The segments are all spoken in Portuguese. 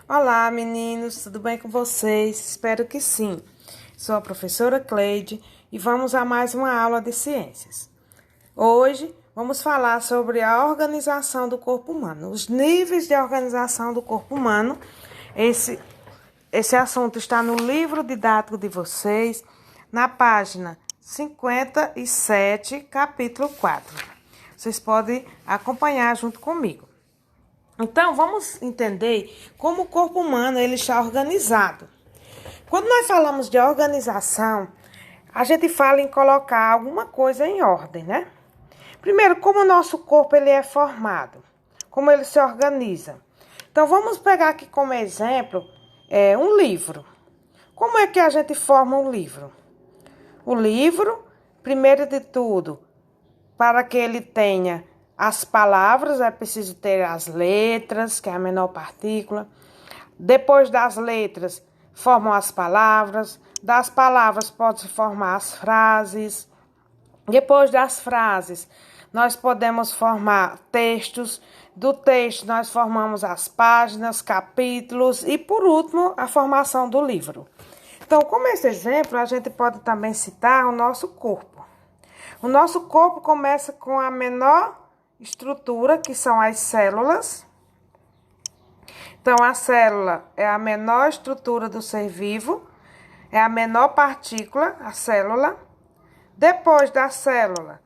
Olá, meninos, tudo bem com vocês? Espero que sim. Sou a professora Cleide e vamos a mais uma aula de ciências. Hoje vamos falar sobre a organização do corpo humano, os níveis de organização do corpo humano. Esse assunto está no livro didático de vocês, na página 57, capítulo 4. Vocês podem acompanhar junto comigo. Então, vamos entender como o corpo humano ele está organizado. Quando nós falamos de organização, a gente fala em colocar alguma coisa em ordem, né? Primeiro, como o nosso corpo ele é formado, como ele se organiza. Então, vamos pegar aqui como exemplo um livro. Como é que a gente forma um livro? O livro, primeiro de tudo, para que ele tenha as palavras, é preciso ter as letras, que é a menor partícula. Depois das letras, formam as palavras. Das palavras, pode-se formar as frases. Depois das frases, nós podemos formar textos. Do texto, nós formamos as páginas, capítulos e, por último, a formação do livro. Então, como esse exemplo, a gente pode também citar o nosso corpo. O nosso corpo começa com a menor estrutura, que são as células. Então, a célula é a menor estrutura do ser vivo, é a menor partícula, a célula. Depois da célula,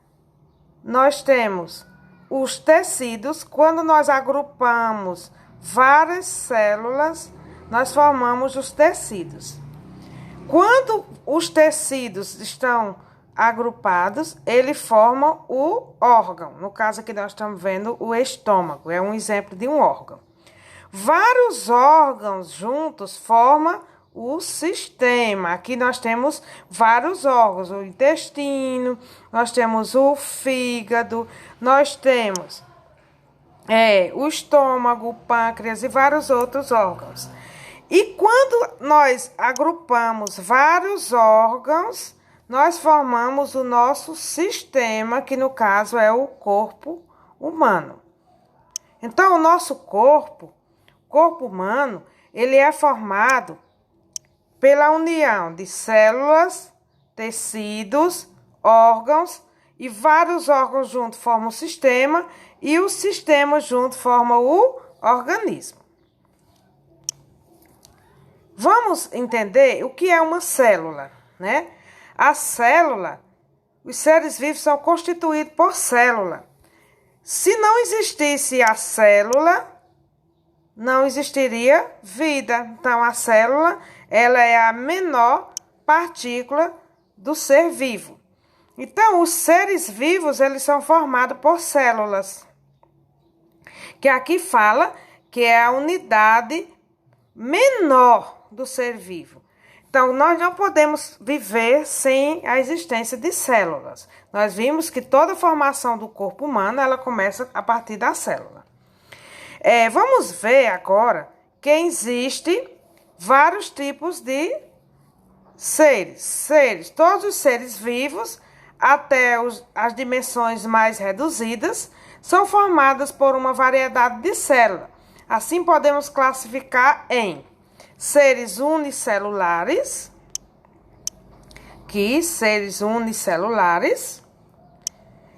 nós temos os tecidos. Quando nós agrupamos várias células, nós formamos os tecidos. Quando os tecidos estão agrupados, ele forma o órgão. No caso aqui nós estamos vendo o estômago, é um exemplo de um órgão. Vários órgãos juntos formam o sistema. Aqui nós temos vários órgãos, o intestino, nós temos o fígado, nós temos o estômago, o pâncreas e vários outros órgãos. E quando nós agrupamos vários órgãos, nós formamos o nosso sistema, que no caso é o corpo humano. Então, o nosso corpo humano, ele é formado pela união de células, tecidos, órgãos, e vários órgãos juntos formam o sistema, e o sistema junto forma o organismo. Vamos entender o que é uma célula, né? A célula, os seres vivos são constituídos por célula. Se não existisse a célula, não existiria vida. Então, a célula, ela é a menor partícula do ser vivo. Então, os seres vivos, eles são formados por células. Que aqui fala que é a unidade menor do ser vivo. Então, nós não podemos viver sem a existência de células. Nós vimos que toda a formação do corpo humano, ela começa a partir da célula. Vamos ver agora que existe vários tipos de seres. Todos os seres vivos, até as dimensões mais reduzidas, são formadas por uma variedade de células. Assim, podemos classificar em seres unicelulares,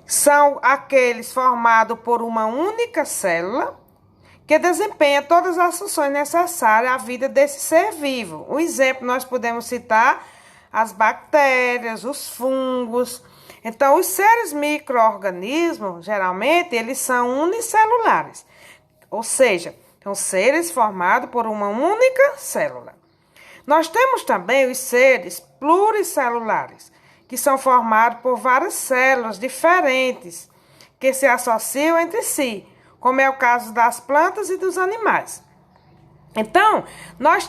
são aqueles formados por uma única célula que desempenha todas as funções necessárias à vida desse ser vivo. Um exemplo, nós podemos citar as bactérias, os fungos. Então, os seres micro-organismos, geralmente, eles são unicelulares, ou seja, são seres formados por uma única célula. Nós temos também os seres pluricelulares, que são formados por várias células diferentes, que se associam entre si, como é o caso das plantas e dos animais. Então, nós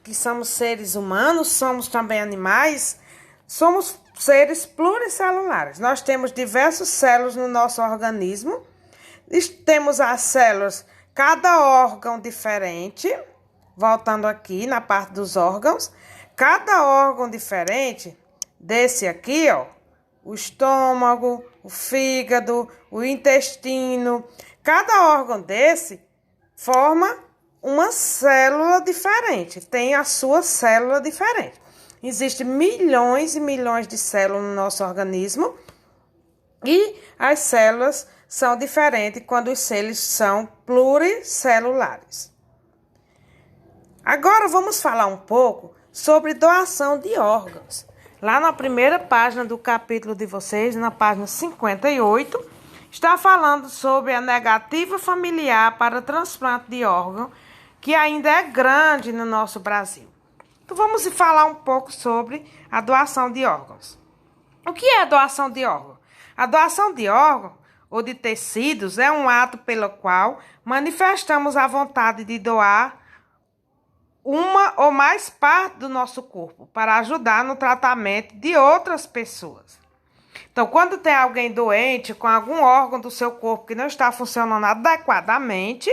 que somos seres humanos, somos também animais, somos seres pluricelulares. Nós temos diversas células no nosso organismo. Temos as células, cada órgão diferente. Voltando aqui na parte dos órgãos, cada órgão diferente desse aqui, ó, o estômago, o fígado, o intestino, cada órgão desse forma uma célula diferente, tem a sua célula diferente. Existem milhões e milhões de células no nosso organismo e as células são diferentes quando os seres são pluricelulares. Agora vamos falar um pouco sobre doação de órgãos. Lá na primeira página do capítulo de vocês, na página 58, está falando sobre a negativa familiar para transplante de órgão, que ainda é grande no nosso Brasil. Então vamos falar um pouco sobre a doação de órgãos. O que é a doação de órgão? A doação de órgão ou de tecidos é um ato pelo qual manifestamos a vontade de doar uma ou mais partes do nosso corpo para ajudar no tratamento de outras pessoas. Então, quando tem alguém doente com algum órgão do seu corpo que não está funcionando adequadamente,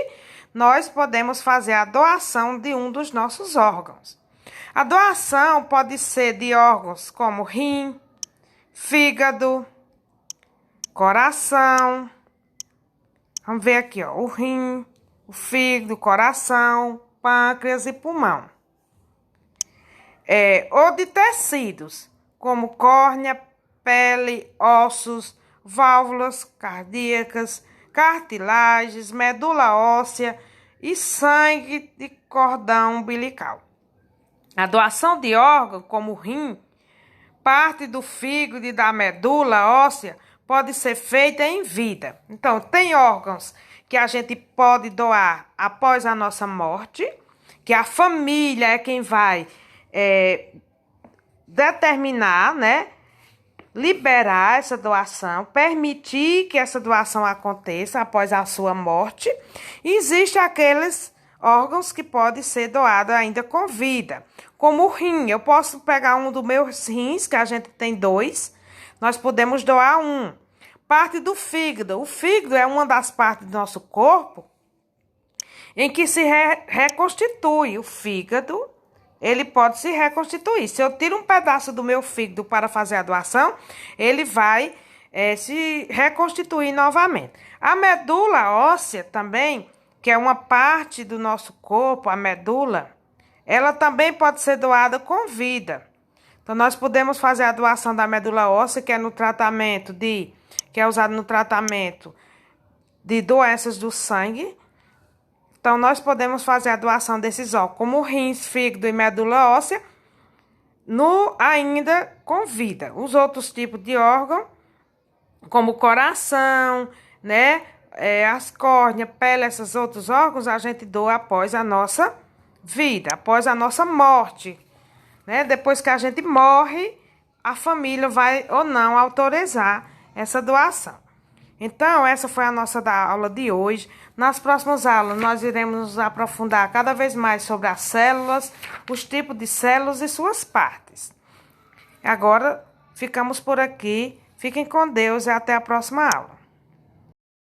nós podemos fazer a doação de um dos nossos órgãos. A doação pode ser de órgãos como rim, fígado, coração. Vamos ver aqui, ó, o rim, o fígado, o coração, pâncreas e pulmão. Ou de tecidos, como córnea, pele, ossos, válvulas cardíacas, cartilagens, medula óssea e sangue de cordão umbilical. A doação de órgãos, como o rim, parte do fígado e da medula óssea, pode ser feita em vida. Então, tem órgãos que a gente pode doar após a nossa morte, que a família é quem vai determinar, né? Liberar essa doação, permitir que essa doação aconteça após a sua morte. E existem aqueles órgãos que podem ser doados ainda com vida, como o rim. Eu posso pegar um dos meus rins, que a gente tem 2, nós podemos doar um. Parte do fígado. O fígado é uma das partes do nosso corpo em que se reconstitui. O fígado, ele pode se reconstituir. Se eu tiro um pedaço do meu fígado para fazer a doação, ele vai se reconstituir novamente. A medula óssea também, que é uma parte do nosso corpo, a medula, ela também pode ser doada com vida. Então, nós podemos fazer a doação da medula óssea, que é no tratamento que é usado no tratamento de doenças do sangue. Então, nós podemos fazer a doação desses órgãos, como rins, fígado e medula óssea, ainda com vida. Os outros tipos de órgãos, como o coração, né, as córneas, pele, esses outros órgãos, a gente doa após a nossa vida, após a nossa morte, né? Depois que a gente morre, a família vai ou não autorizar essa doação. Então, essa foi a nossa aula de hoje. Nas próximas aulas, nós iremos nos aprofundar cada vez mais sobre as células, os tipos de células e suas partes. Agora, ficamos por aqui. Fiquem com Deus e até a próxima aula.